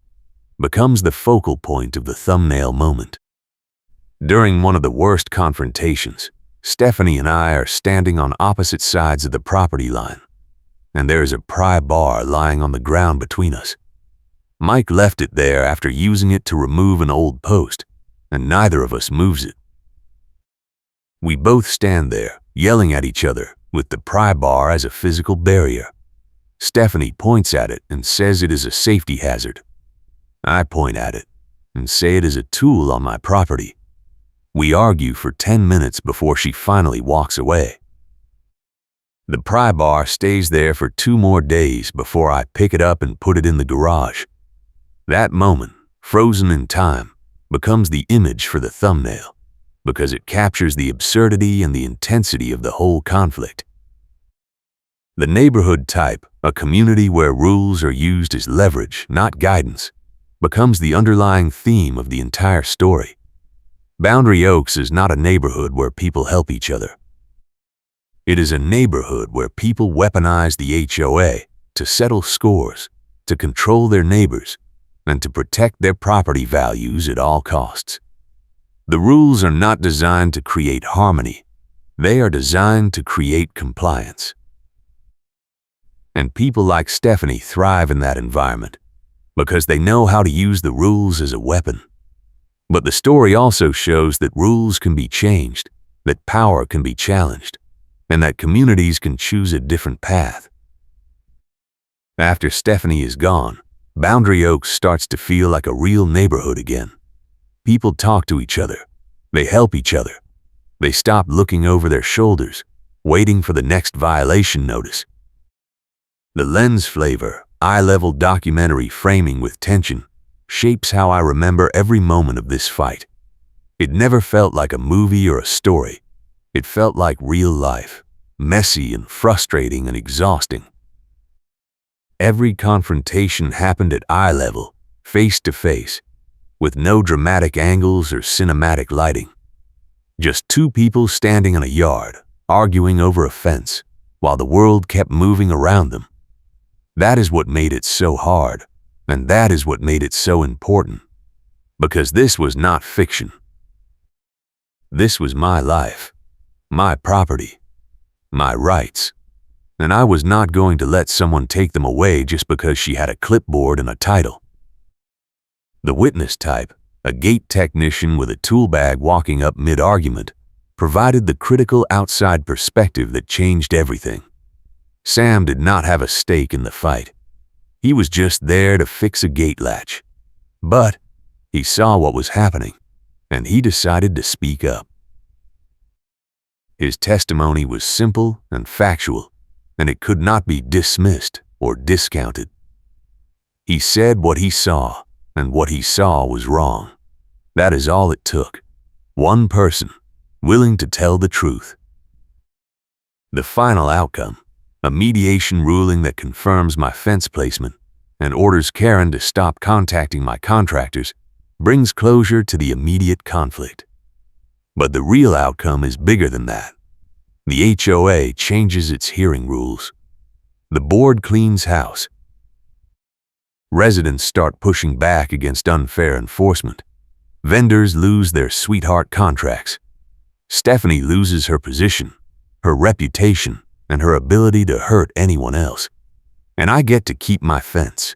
becomes the focal point of the thumbnail moment. During one of the worst confrontations, Stephanie and I are standing on opposite sides of the property line, and there is a pry bar lying on the ground between us. Mike left it there after using it to remove an old post, and neither of us moves it. We both stand there, yelling at each other, with the pry bar as a physical barrier. Stephanie points at it and says it is a safety hazard. I point at it and say it is a tool on my property. We argue for 10 minutes before she finally walks away. The pry bar stays there for 2 more days before I pick it up and put it in the garage. That moment, frozen in time, becomes the image for the thumbnail, because it captures the absurdity and the intensity of the whole conflict. The neighborhood type, a community where rules are used as leverage, not guidance, becomes the underlying theme of the entire story. Boundary Oaks is not a neighborhood where people help each other. It is a neighborhood where people weaponize the HOA to settle scores, to control their neighbors, and to protect their property values at all costs. The rules are not designed to create harmony. They are designed to create compliance. And people like Stephanie thrive in that environment because they know how to use the rules as a weapon. But the story also shows that rules can be changed, that power can be challenged, and that communities can choose a different path. After Stephanie is gone, Boundary Oaks starts to feel like a real neighborhood again. People talk to each other. They help each other. They stop looking over their shoulders, waiting for the next violation notice. The lens flavor, eye-level documentary framing with tension, shapes how I remember every moment of this fight. It never felt like a movie or a story. It felt like real life, messy and frustrating and exhausting. Every confrontation happened at eye level, face to face, with no dramatic angles or cinematic lighting. Just 2 people standing in a yard, arguing over a fence, while the world kept moving around them. That is what made it so hard, and that is what made it so important. Because this was not fiction. This was my life, my property, my rights. And I was not going to let someone take them away just because she had a clipboard and a title. The witness type, a gate technician with a tool bag walking up mid-argument, provided the critical outside perspective that changed everything. Sam did not have a stake in the fight. He was just there to fix a gate latch. But he saw what was happening, and he decided to speak up. His testimony was simple and factual, and it could not be dismissed or discounted. He said what he saw, and what he saw was wrong. That is all it took. One person, willing to tell the truth. The final outcome, a mediation ruling that confirms my fence placement and orders Karen to stop contacting my contractors, brings closure to the immediate conflict. But the real outcome is bigger than that. The HOA changes its hearing rules. The board cleans house. Residents start pushing back against unfair enforcement. Vendors lose their sweetheart contracts. Stephanie loses her position, her reputation, and her ability to hurt anyone else. And I get to keep my fence.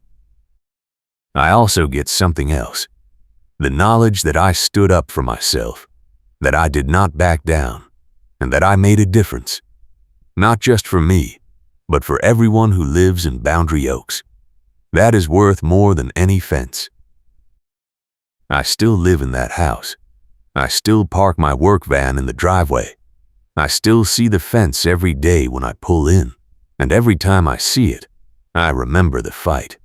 I also get something else. The knowledge that I stood up for myself, that I did not back down, and that I made a difference. Not just for me, but for everyone who lives in Boundary Oaks. That is worth more than any fence. I still live in that house. I still park my work van in the driveway. I still see the fence every day when I pull in, and every time I see it, I remember the fight.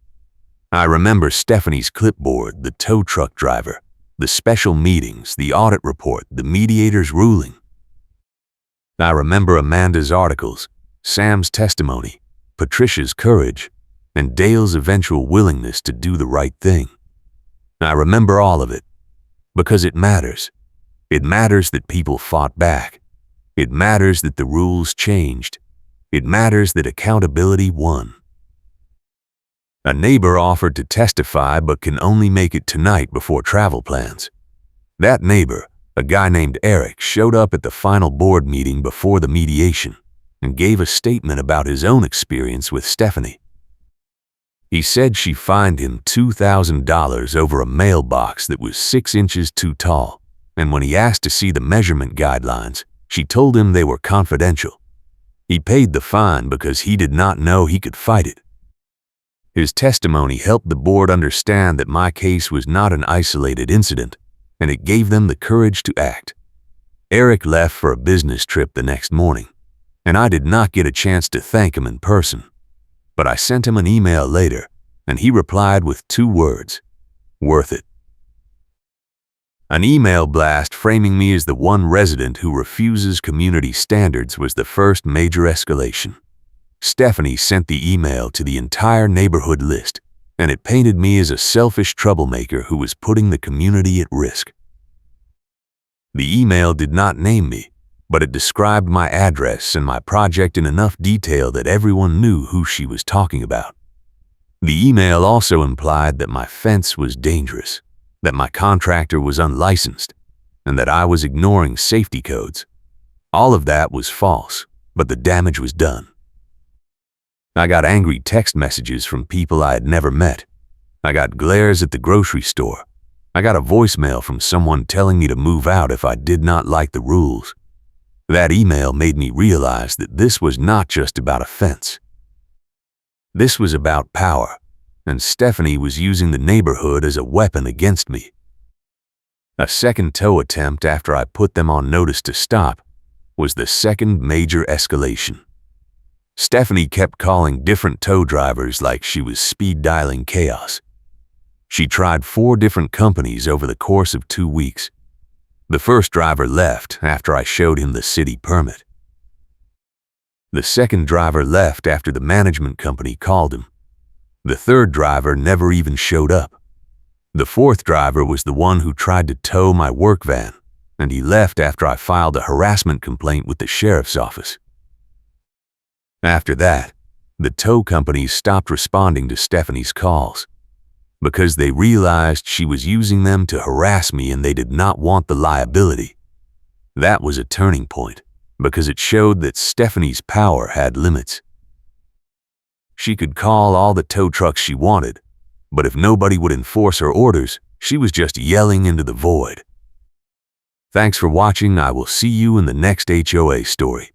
I remember Stephanie's clipboard, the tow truck driver, the special meetings, the audit report, the mediator's ruling. I remember Amanda's articles, Sam's testimony, Patricia's courage, and Dale's eventual willingness to do the right thing. I remember all of it, because it matters. It matters that people fought back. It matters that the rules changed. It matters that accountability won. A neighbor offered to testify but can only make it tonight before travel plans. That neighbor, a guy named Eric, showed up at the final board meeting before the mediation and gave a statement about his own experience with Stephanie. He said she fined him $2,000 over a mailbox that was 6 inches too tall, and when he asked to see the measurement guidelines, she told him they were confidential. He paid the fine because he did not know he could fight it. His testimony helped the board understand that my case was not an isolated incident, and it gave them the courage to act. Eric left for a business trip the next morning, and I did not get a chance to thank him in person. But I sent him an email later, and he replied with 2 words: worth it. An email blast framing me as the one resident who refuses community standards was the first major escalation. Stephanie sent the email to the entire neighborhood list, and it painted me as a selfish troublemaker who was putting the community at risk. The email did not name me, but it described my address and my project in enough detail that everyone knew who she was talking about. The email also implied that my fence was dangerous, that my contractor was unlicensed, and that I was ignoring safety codes. All of that was false, but the damage was done. I got angry text messages from people I had never met. I got glares at the grocery store. I got a voicemail from someone telling me to move out if I did not like the rules. That email made me realize that this was not just about a fence. This was about power, and Stephanie was using the neighborhood as a weapon against me. A second tow attempt after I put them on notice to stop was the second major escalation. Stephanie kept calling different tow drivers like she was speed dialing chaos. She tried 4 different companies over the course of 2 weeks. The first driver left after I showed him the city permit. The second driver left after the management company called him. The third driver never even showed up. The fourth driver was the one who tried to tow my work van, and he left after I filed a harassment complaint with the sheriff's office. After that, the tow companies stopped responding to Stephanie's calls because they realized she was using them to harass me and they did not want the liability. That was a turning point because it showed that Stephanie's power had limits. She could call all the tow trucks she wanted, but if nobody would enforce her orders, she was just yelling into the void. Thanks for watching. I will see you in the next HOA story.